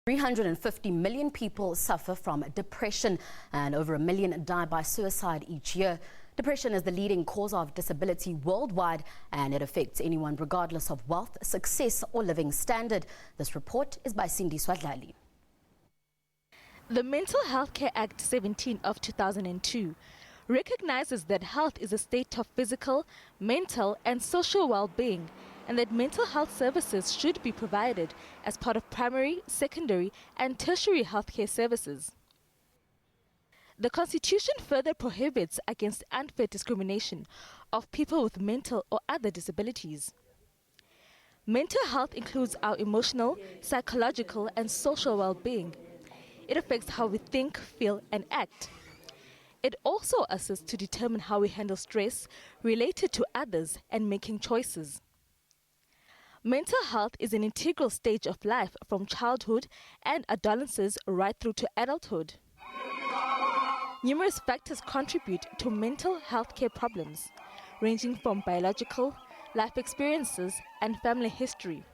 350 million people suffer from depression and over 1 million die by suicide each year. Depression is the leading cause of disability worldwide and it affects anyone regardless of wealth, success or living standard. This report is by Cindy Swadlali. The Mental Health Care Act 17 of 2002 recognizes that health is a state of physical, mental and social well-being, and that mental health services should be provided as part of primary, secondary and tertiary healthcare services. The Constitution further prohibits against unfair discrimination of people with mental or other disabilities. Mental health includes our emotional, psychological and social well-being. It affects how we think, feel and act. It also assists to determine how we handle stress related to others and making choices. Mental health is an integral stage of life from childhood and adolescence right through to adulthood. Numerous factors contribute to mental health care problems, ranging from biological, life experiences and family history.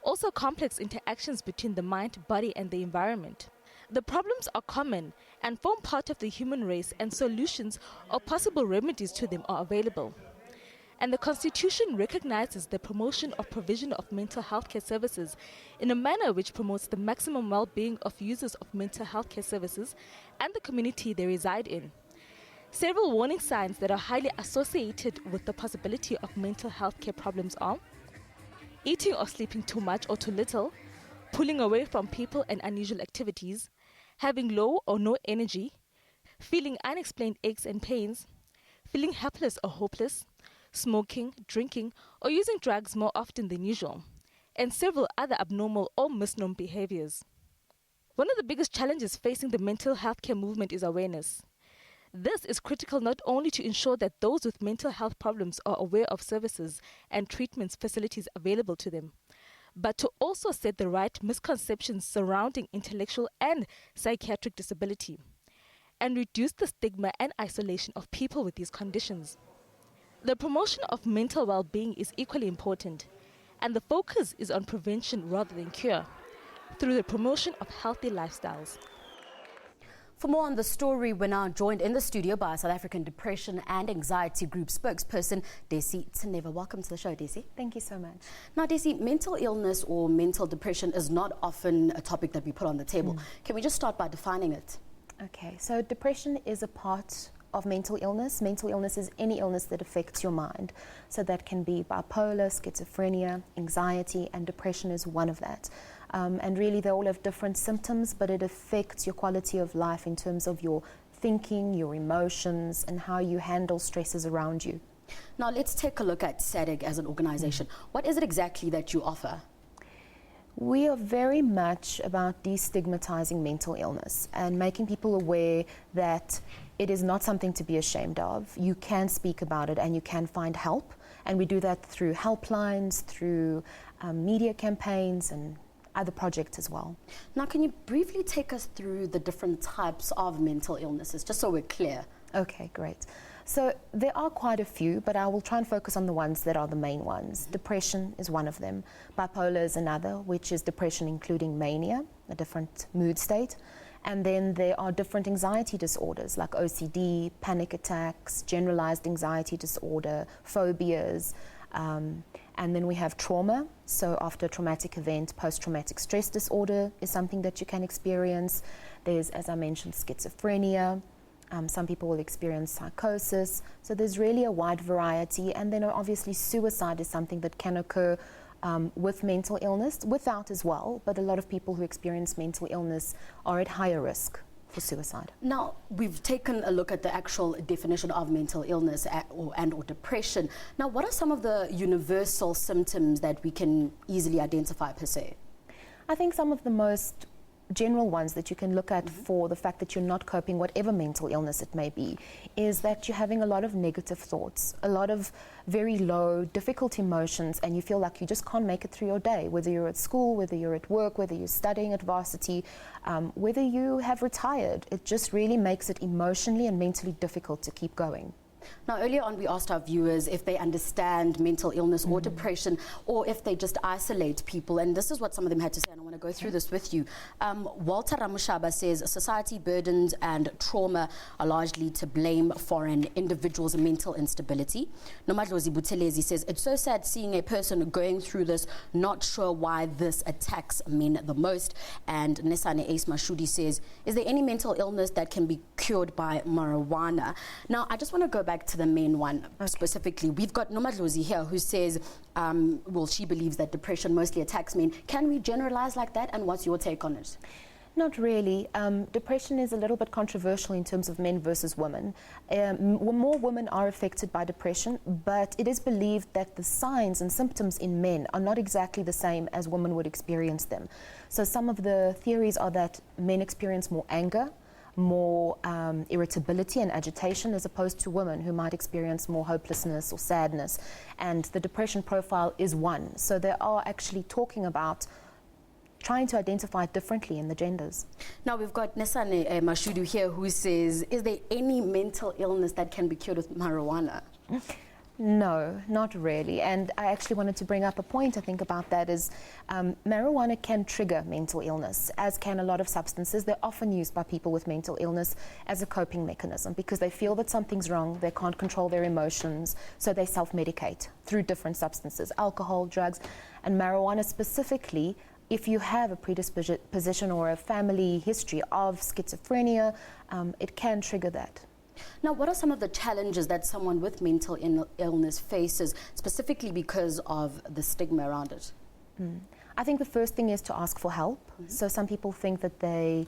Also complex interactions between the mind, body and the environment. The problems are common and form part of the human race, and solutions or possible remedies to them are available. And the Constitution recognizes the promotion or provision of mental health care services in a manner which promotes the maximum well-being of users of mental health care services and the community they reside in. Several warning signs that are highly associated with the possibility of mental health care problems are eating or sleeping too much or too little, pulling away from people and unusual activities, having low or no energy, feeling unexplained aches and pains, feeling helpless or hopeless, smoking, drinking or using drugs more often than usual, and several other abnormal or misnomer behaviors. One of the biggest challenges facing the mental health care movement is awareness. This is critical not only to ensure that those with mental health problems are aware of services and treatments facilities available to them, but to also set the right misconceptions surrounding intellectual and psychiatric disability, and reduce the stigma and isolation of people with these conditions. The promotion of mental well-being is equally important, and the focus is on prevention rather than cure, through the promotion of healthy lifestyles. For more on the story, we're now joined in the studio by South African Depression and Anxiety Group spokesperson, Dessy Tzoneva. Welcome to the show, Dessy. Thank you so much. Now, Dessy, mental illness or mental depression is not often a topic that we put on the table. Can we just start by defining it? Okay, so depression is a part of mental illness. Mental illness is any illness that affects your mind. So that can be bipolar, schizophrenia, anxiety, and depression is one of that. And really they all have different symptoms, but it affects your quality of life in terms of your thinking, your emotions, and how you handle stresses around you. Now let's take a look at SADC as an organization. What is it exactly that you offer? We are very much about destigmatizing mental illness and making people aware that it is not something to be ashamed of. You can speak about it and you can find help. And we do that through helplines, through media campaigns and other projects as well. Now, can you briefly take us through the different types of mental illnesses, just so we're clear? Okay, great. So there are quite a few, but I will try and focus on the ones that are the main ones. Depression is one of them. Bipolar is another, which is depression including mania, a different mood state. And then there are different anxiety disorders like OCD, panic attacks, generalized anxiety disorder, phobias. And then we have trauma. So after a traumatic event, post-traumatic stress disorder is something that you can experience. There's, as I mentioned, schizophrenia. Some people will experience psychosis. So there's really a wide variety. And then obviously suicide is something that can occur with mental illness, without as well. But a lot of people who experience mental illness are at higher risk for suicide. Now, we've taken a look at the actual definition of mental illness or depression. Now, what are some of the universal symptoms that we can easily identify per se? I think some of the most general ones that you can look at for the fact that you're not coping, whatever mental illness it may be, is that you're having a lot of negative thoughts, a lot of very low, difficult emotions, and you feel like you just can't make it through your day, whether you're at school, whether you're at work, whether you're studying at varsity, whether you have retired. It just really makes it emotionally and mentally difficult to keep going. Now, earlier on, we asked our viewers if they understand mental illness or depression, or if they just isolate people, and this is what some of them had to say. And I want to go through this with you. Walter Ramushaba says society burdens and trauma are largely to blame for an individual's mental instability. Nomadlozi Buthelezi says it's so sad seeing a person going through this, not sure why this attacks men the most. And Nesane Ace Mashudi says, is there any mental illness that can be cured by marijuana? Now, I just want to go back to the main one specifically. We've got Nomadlozi here who says, well, she believes that depression mostly attacks men. Can we generalize like that, and what's your take on it? Not really. Depression is a little bit controversial in terms of men versus women. More women are affected by depression, but it is believed that the signs and symptoms in men are not exactly the same as women would experience them. So some of the theories are that men experience more anger, more irritability and agitation, as opposed to women who might experience more hopelessness or sadness. And the depression profile is one. So they are actually talking about trying to identify it differently in the genders. Now we've got Nesane Mashudu here who says, is there any mental illness that can be cured with marijuana? No, not really. And I actually wanted to bring up a point, I think, about that is marijuana can trigger mental illness, as can a lot of substances. They're often used by people with mental illness as a coping mechanism because they feel that something's wrong, they can't control their emotions, so they self-medicate through different substances, alcohol, drugs, and marijuana specifically. If you have a predisposition or a family history of schizophrenia, it can trigger that. Now, what are some of the challenges that someone with mental illness faces, specifically because of the stigma around it? I think the first thing is to ask for help. So some people think that they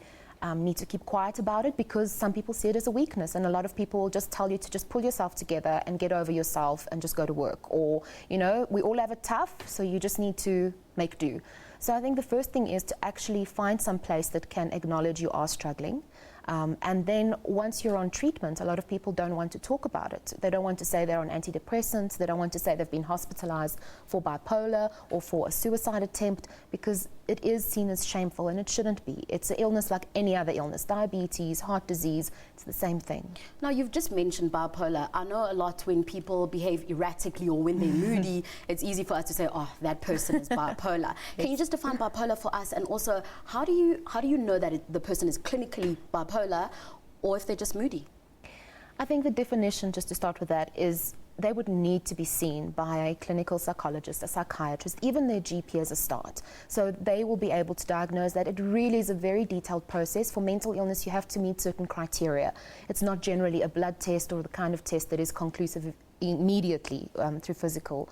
need to keep quiet about it because some people see it as a weakness, and a lot of people will just tell you to just pull yourself together and get over yourself and just go to work. Or, you know, we all have it tough, so you just need to make do. So I think the first thing is to actually find some place that can acknowledge you are struggling. And then once you're on treatment, a lot of people don't want to talk about it. They don't want to say they're on antidepressants. They don't want to say they've been hospitalized for bipolar or for a suicide attempt, because it is seen as shameful, and it shouldn't be. It's an illness like any other illness, diabetes, heart disease, it's the same thing. Now, you've just mentioned bipolar. I know a lot when people behave erratically or when they're moody, it's easy for us to say, oh, that person is bipolar. Can you just define bipolar for us? And also, how do you know that the person is clinically bipolar or if they're just moody? I think the definition, just to start with that, is they would need to be seen by a clinical psychologist, a psychiatrist, even their GP as a start. So they will be able to diagnose that. It really is a very detailed process. For mental illness, you have to meet certain criteria. It's not generally a blood test or the kind of test that is conclusive immediately through physical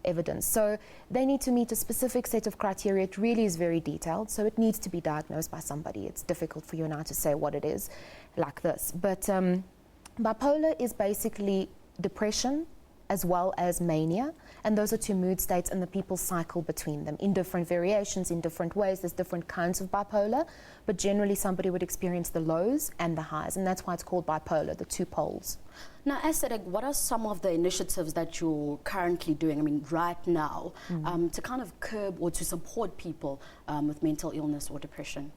evidence. So they need to meet a specific set of criteria. It really is very detailed, so it needs to be diagnosed by somebody. It's difficult for you and I to say what it is like this. But bipolar is basically depression as well as mania, and those are two mood states, and the people cycle between them in different variations, in different ways. There's different kinds of bipolar, but generally somebody would experience the lows and the highs, and that's why it's called bipolar, the two poles. Now, Aesthetic, what are some of the initiatives that you're currently doing, I mean, right now, to kind of curb or to support people with mental illness or depression?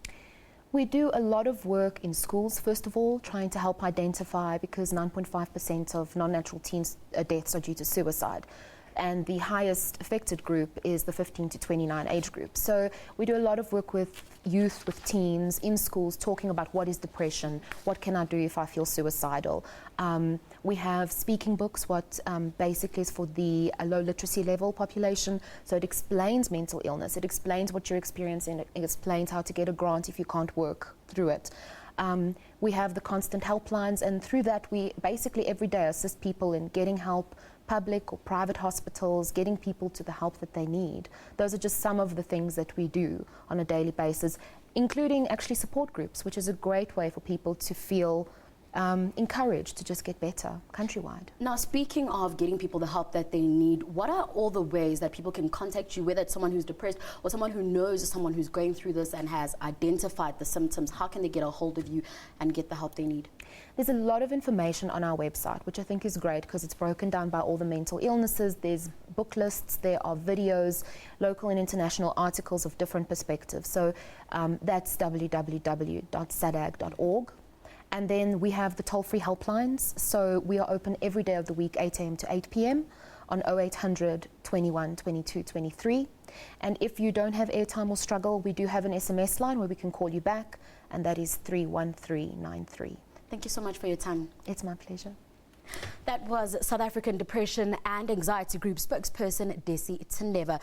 We do a lot of work in schools, first of all, trying to help identify, because 9.5% of non-natural teens deaths are due to suicide. And the highest affected group is the 15 to 29 age group. So we do a lot of work with youth, with teens in schools, talking about what is depression, what can I do if I feel suicidal. We have speaking books, what basically is for the low literacy level population. So it explains mental illness, it explains what you're experiencing, it explains how to get a grant if you can't work through it. We have the constant helplines, and through that we basically every day assist people in getting help, public or private hospitals, getting people to the help that they need. Those are just some of the things that we do on a daily basis, including actually support groups, which is a great way for people to feel encouraged to just get better countrywide. Now, speaking of getting people the help that they need, what are all the ways that people can contact you, whether it's someone who's depressed or someone who knows someone who's going through this and has identified the symptoms? How can they get a hold of you and get the help they need? There's a lot of information on our website, which I think is great because it's broken down by all the mental illnesses. There's book lists, there are videos, local and international articles of different perspectives. So that's www.sadag.org. And then we have the toll-free helplines. So we are open every day of the week, 8 a.m. to 8 p.m. on 0800 21 22 23. And if you don't have airtime or struggle, we do have an SMS line where we can call you back, and that is 31393. Thank you so much for your time. It's my pleasure. That was South African Depression and Anxiety Group spokesperson Dessy Tzoneva.